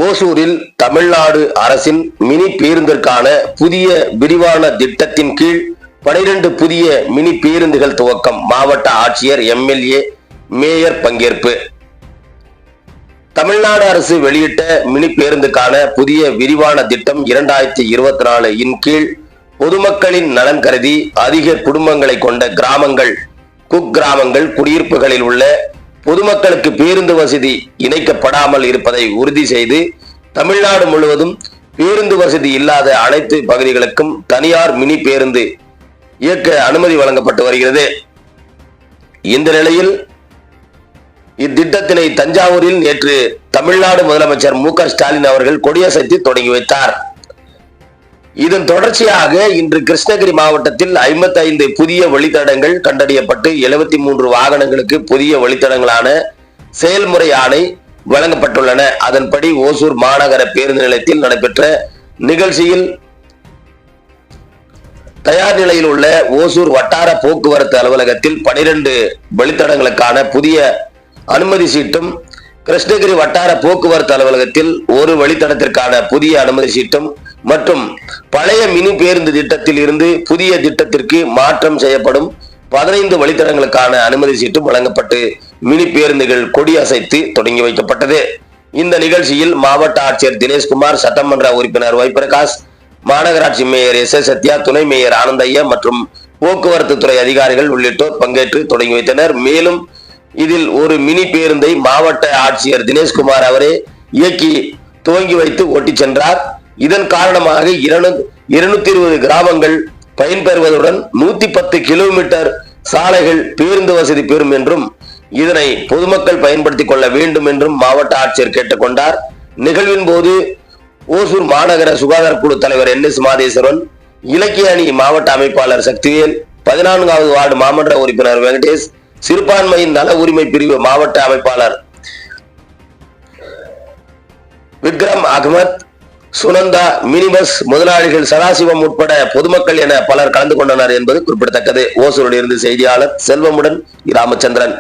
ஓசூரில் தமிழ்நாடு அரசின் மினி பேருந்திற்கான புதிய விரிவான திட்டத்தின் கீழ் 12 புதிய மினி பேருந்துகள் துவக்கம். மாவட்ட ஆட்சியர், எம்எல்ஏ, மேயர் பங்கேற்பு. தமிழ்நாடு அரசு வெளியிட்ட மினி பேருந்துக்கான புதிய விரிவான திட்டம் 2024 இன் கீழ் பொதுமக்களின் நலன் கருதி அதிக குடும்பங்களை கொண்ட கிராமங்கள், குக்கிராமங்கள், குடியிருப்புகளில் உள்ள பொதுமக்களுக்கு பேருந்து வசதி இணைக்கப்படாமல் இருப்பதை உறுதி செய்து தமிழ்நாடு முழுவதும் பேருந்து வசதி இல்லாத அனைத்து பகுதிகளுக்கும் தனியார் மினி பேருந்து இயக்க அனுமதி வழங்கப்பட்டு வருகிறது. இந்த நிலையில் இத்திட்டத்தினை தஞ்சாவூரில் நேற்று தமிழ்நாடு முதலமைச்சர் மு.க.ஸ்டாலின் அவர்கள் கொடியசைத்து தொடங்கி வைத்தார். இதன் தொடர்ச்சியாக இன்று கிருஷ்ணகிரி மாவட்டத்தில் 55 புதிய வழித்தடங்கள் கண்டறியப்பட்டு 73 வாகனங்களுக்கு புதிய வழித்தடங்களான செயல்முறை ஆணை வழங்கப்பட்டுள்ளன. அதன்படி ஓசூர் மாநகர பேருந்து நிலையத்தில் நடைபெற்ற நிகழ்ச்சியில் தயார் நிலையில் உள்ள ஓசூர் வட்டார போக்குவரத்து அலுவலகத்தில் 12 வழித்தடங்களுக்கான புதிய அனுமதி சீட்டும், கிருஷ்ணகிரி வட்டார போக்குவரத்து அலுவலகத்தில் ஒரு வழித்தடத்திற்கான புதிய அனுமதி சீட்டும் மற்றும் பழைய மினி பேருந்து திட்டத்தில் இருந்து புதிய திட்டத்திற்கு மாற்றம் செய்யப்படும் 15 வழித்தடங்களுக்கான அனுமதி சீட்டும் வழங்கப்பட்டு மினி பேருந்துகள் கொடியசைத்து தொடங்கி வைக்கப்பட்டது. இந்த நிகழ்ச்சியில் மாவட்ட ஆட்சியர் தினேஷ்குமார், சட்டமன்ற உறுப்பினர் ஒய் பிரகாஷ், மாநகராட்சி மேயர் எஸ். சத்யா, துணை மேயர் ஆனந்தையா மற்றும் போக்குவரத்து துறை அதிகாரிகள் உள்ளிட்டோர் பங்கேற்று தொடங்கி வைத்தனர். மேலும் இதில் ஒரு மினி பேருந்தை மாவட்ட ஆட்சியர் தினேஷ்குமார் அவரே இயக்கி துவங்கி வைத்து ஓட்டி சென்றார். இதன் காரணமாக 220 கிராமங்கள் பயன்பெறுவதுடன் 110 கிலோமீட்டர் சாலைகள் பேருந்து வசதி பெறும் என்றும் இதனை பொதுமக்கள் பயன்படுத்திக் கொள்ள வேண்டும் என்றும் மாவட்ட ஆட்சியர் கேட்டுக்கொண்டார். நிகழ்வின் போது ஓசூர் மாநகர சுகாதார குழு தலைவர் என்.எஸ். மாதேஸ்வரன், இலக்கிய அணி மாவட்ட அமைப்பாளர் சக்திவேல், 14வது வார்டு மாமன்ற உறுப்பினர் வெங்கடேஷ், சிறுபான்மையின் நல உரிமை பிரிவு மாவட்ட அமைப்பாளர் விக்ரம் அகமத், சுனந்தா, மினி பஸ் முதலாளிகள் சதாசிவம் உட்பட பொதுமக்கள் என பலர் கலந்து கொண்டனர் என்பது குறிப்பிடத்தக்கது. ஓசூரில் இருந்து செய்தியாளர் செல்வமுடன் ராமச்சந்திரன்.